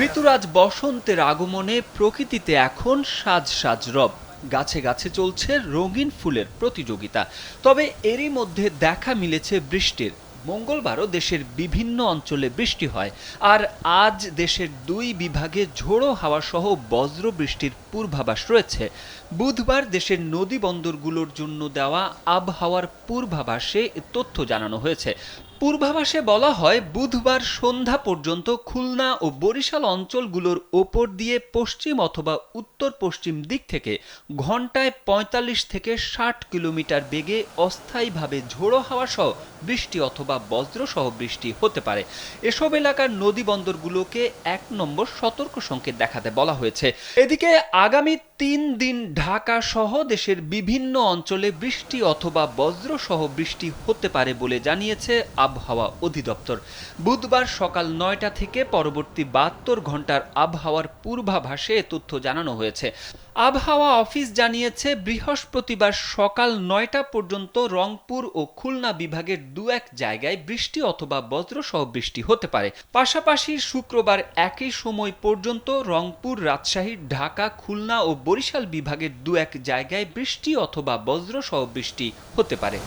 ঋতুরাজ বসন্তের আগমনে প্রকৃতিতে এখন সাজ সাজ রব। গাছে গাছে চলছে রঙিন ফুলের প্রতিযোগিতা। তবে এরই মধ্যে দেখা মিলেছে বৃষ্টির। মঙ্গলবারও দেশের বিভিন্ন অঞ্চলে বৃষ্টি হয়। আর আজ দেশের দুই বিভাগে ঝোড়ো হাওয়া সহ বজ্র বৃষ্টির পূর্বাভাস রয়েছে। বুধবার দেশের নদী বন্দরগুলোর জন্য দেওয়া আবহাওয়ার পূর্বাভাসে এ তথ্য জানানো হয়েছে। পূর্বাভাসে বলা হয়, বুধবার সন্ধ্যা পর্যন্ত খুলনা ও বরিশাল অঞ্চলগুলোর ওপর দিয়ে পশ্চিম অথবা উত্তর পশ্চিম দিক থেকে ঘন্টায় ৪৫ থেকে ৬০ কিলোমিটার বেগে অস্থায়ীভাবে ঝোড়ো হাওয়া সহ বৃষ্টি অথবা বজ্রসহ বৃষ্টি হতে পারে। এসব এলাকার নদী বন্দরগুলোকে ১ নম্বর সতর্ক সংকেত দেখাতে বলা হয়েছে। এদিকে আগামী ৩ দিন ঢাকা সহ দেশের বিভিন্ন অঞ্চলে বৃষ্টি অথবা বজ্রসহ বৃষ্টি হতে পারে বলে জানিয়েছে আবহাওয়া অধিদপ্তর। বুধবার সকাল ৯টা থেকে পরবর্তী ৭২ ঘন্টার আবহাওয়ার পূর্বাভাসে এ তথ্য জানানো হয়েছে। আবহাওয়া অফিস জানিয়েছে, বৃহস্পতিবার সকাল ৯টা পর্যন্ত রংপুর ও খুলনা বিভাগের দু এক জায়গায় বৃষ্টি অথবা বজ্রসহ বৃষ্টি হতে পারে। পাশাপাশি শুক্রবার একই সময় পর্যন্ত রংপুর, রাজশাহী, ঢাকা, খুলনা ও বরিশাল বিভাগের দু এক জায়গায় বৃষ্টি অথবা বজ্রসহ বৃষ্টি হতে পারে।